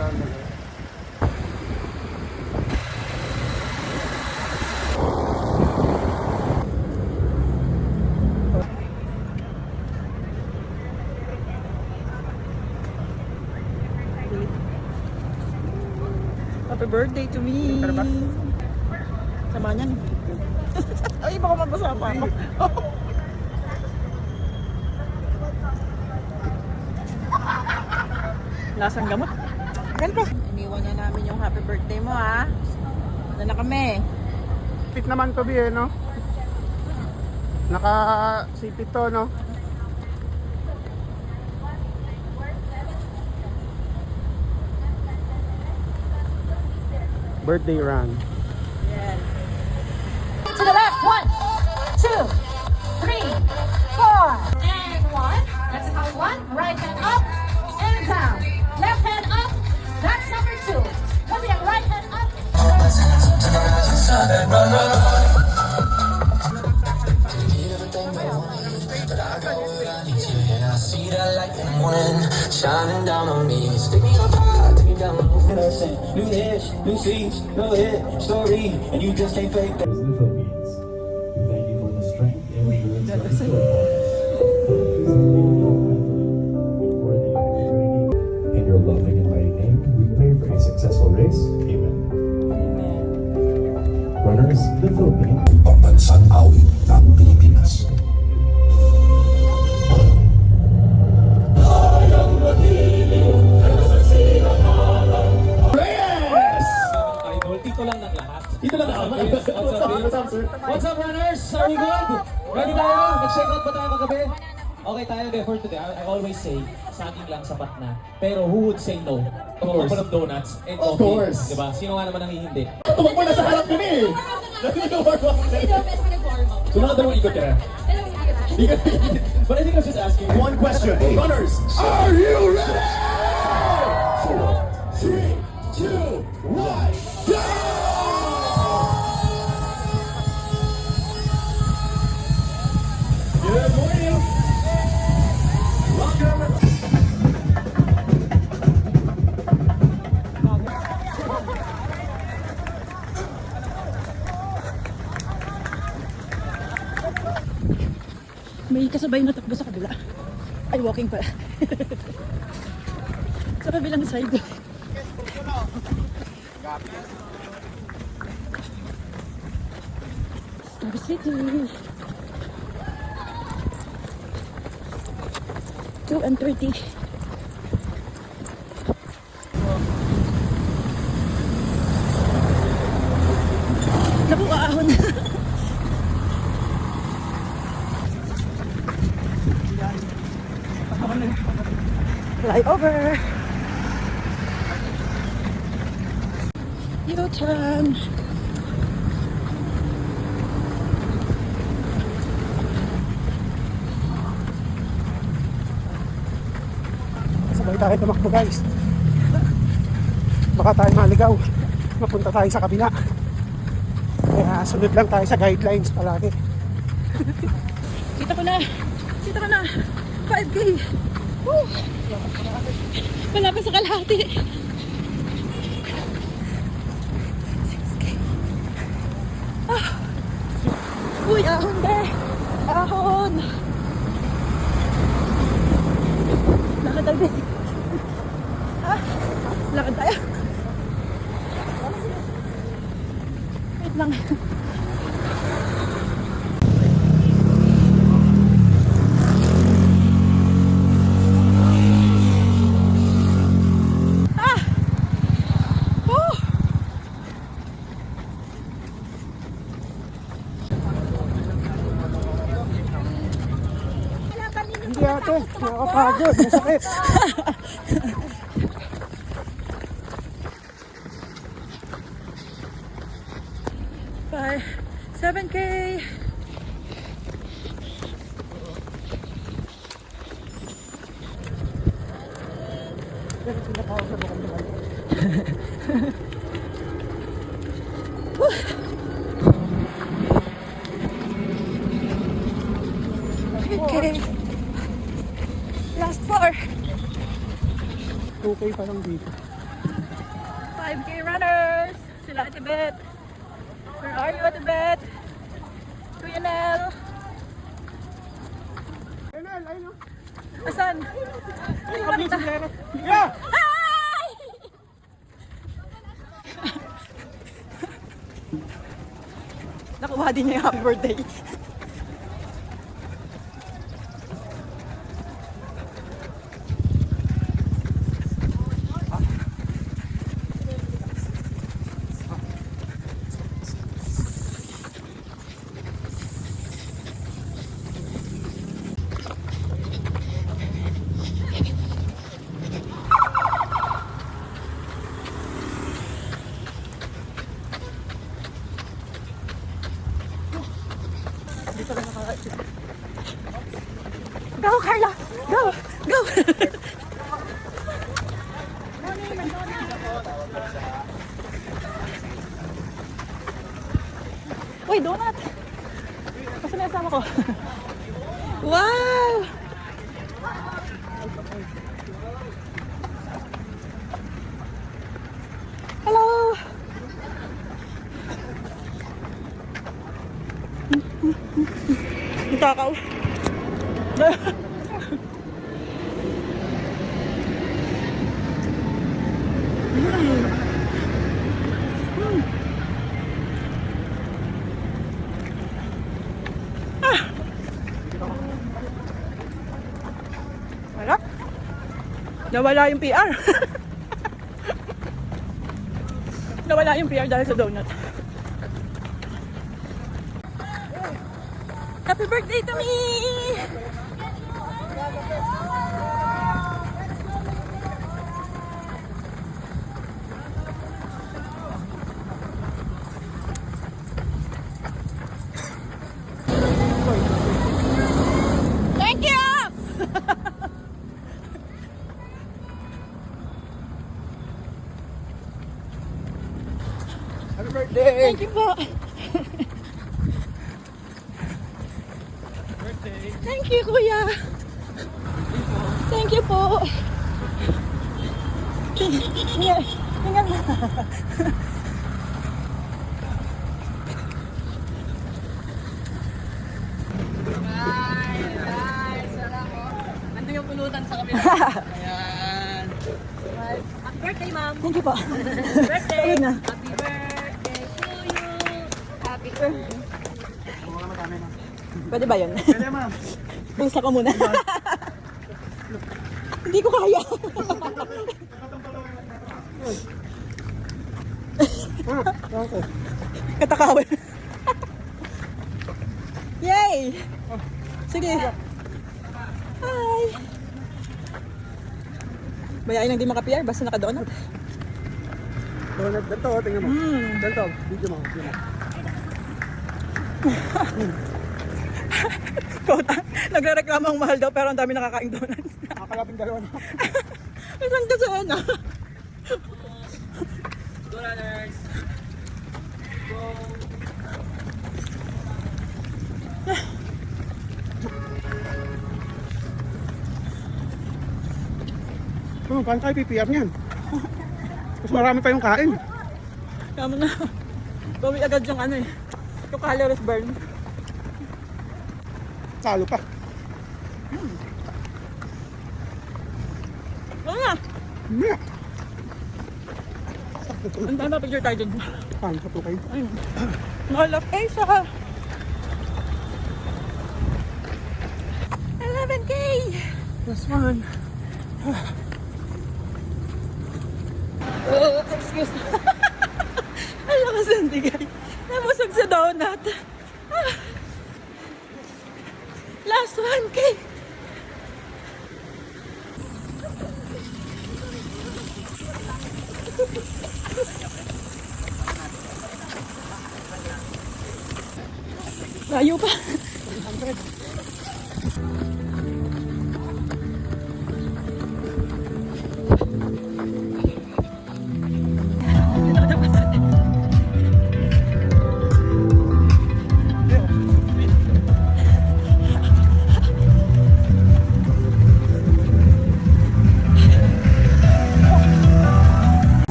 Happy birthday to me. Sama niyan. Ay, baka mag-usapan ako. Lasang gamot. Ayan pa. Iniwan na namin yung happy birthday mo, ha? Ano na kami? Sipit naman to, eh, no? Naka-sipit to, no? Birthday run. Yes. To the left, 1, 2, 3, 4, and 1. That's a count 1. Right hand up and down. Left hand up. That's number 2. Once again, right hand up. I see that light in the morning shining down on me. Stick me up high, take me down low. New hits, new seats, no hit story, and you just can't fake that. In the Philippines, we thank you for the strength and endurance of the football. For the opportunity in your loving and mighty name, we pray for a successful race. Amen. Runners, the Philippines. Pambansang awit ng Pilipinas. Dito lang ng lahat. Dito lang ng lahat. What's up, runners? Are we good? Ready tayo? Nag-check out ba tayo kagabi? Okay tayo for today. I always say, saging lang sapat na. Pero who would say no? To a couple of donuts and coffee. Of course. Diba? Sino nga naman ang hihindi? Tumakbo na sa harap yun eh! So nakadalawang ikot ka na? But I think I was just asking. One question. Runners, Are you ready? 4, 3, 2, 1, go! good morning! Welcome! May kasabay na takbo sa kabila. Ay, walking pala. Sa kabilang side. Tabi City. 2:30. Naku, ahon. Flyover. U-turn. Sabay tayo tumakbo, guys. Baka tayo maligaw. Mapunta tayo sa kabila. Kaya sunod lang tayo sa guidelines palagi. Kita ko na. Kita ko na. 5K. Woo! Wala pa sa kalahati. 6K. Ah. Uy, ahon be. Ahon. Lakad tayo be. Ah, lakad tayo. Wait lang. Hindi ate, nakakapagod, masakit. Bye. 7K. Okay. Last 4. 2K pa lang dito. 5K runners. Sila Ate Bet. Where are you, Ate Bet? Kuya Nel. Asan? Ay, makita. Yeah! Ay! Nakuha din niya yung happy birthday. Go, Carla! Go! Go! Uy, donut! Kasi nasama ko. Wow! Hello! Takaw. Wala. Nawala yung PR. Nawala yung PR dahil sa donut. Happy birthday to me! Thank you! Happy birthday! Thank you po. Thank you, kuya. Thank you po. Tingnan mo. Ando yung pulutan sa kabila. Ayan. Happy birthday, ma'am. Thank you po. Birthday. Ayun na. Happy birthday to you. Happy birthday. Pwede ba yun? Pwede, ma'am. Pusa ko muna. Hindi ko kaya. Okay. Katakawin. Yay! Sige. Hi! Bayain lang di maka-PR, basta naka-donut. Donut, ganito, tingnan mo. Ganito, video mo. Kota, nagre-reklamo ang mahal daw pero ang dami nakakaing donuts. Nakakalapin dalawa na. Isang dosena. Go, runners. Go. Kain tayo PPR niyan. Mas marami pa yung kain. Tama na. Bawi agad yung ano eh. Yung calories burn. Talo pa. Oo nga. Yeah. Ang dami na picture tayo dun. Paano sa tukay? Ayun. Mall of Asia. 11K! Plus one. Oh, excuse me. Ang lakas ng bigay. Nabusog sa donut. Ah. Last 1K. Layo pa.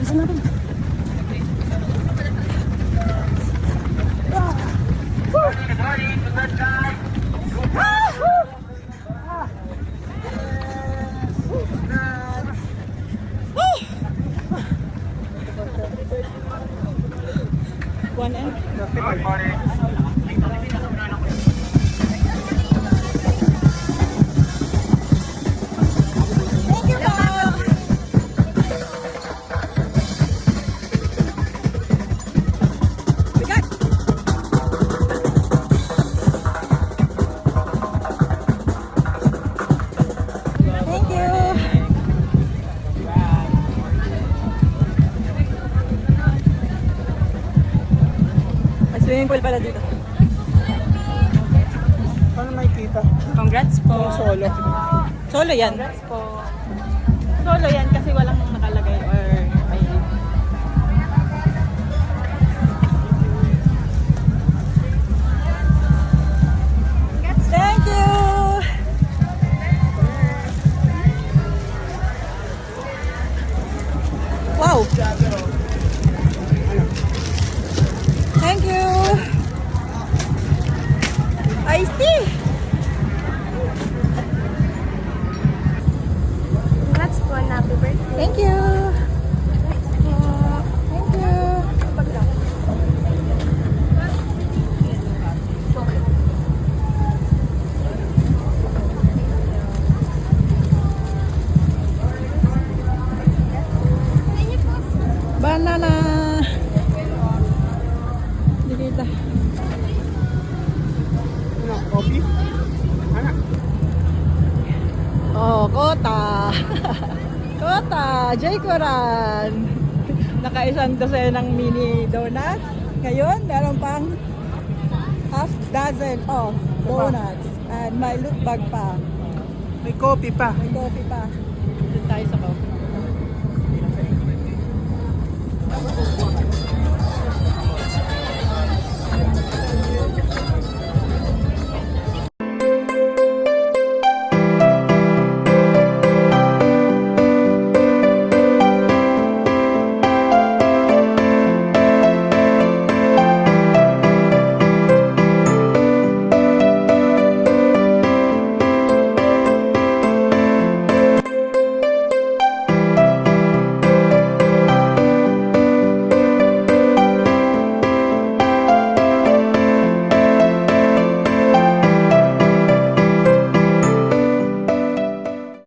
Bilisan natin. One end. Thank you. May swimming pool pala dito. Paano makikita? Congrats po. Solo. Solo yan. Congrats po. Solo yan kasi walang nakalagay or may... Thank you! Wow! Thank you! Iced tea! Congrats po and happy birthday. Thank you! Thank you! Banana! Dikita. Ano, coffee? Ano? Oh, kota! Kota! Jay Coran! Naka-isang dosenang mini donuts. Ngayon, meron pang half dozen of donuts. And may loot bag pa. May coffee pa. May coffee pa. Doon tayo sa coffee.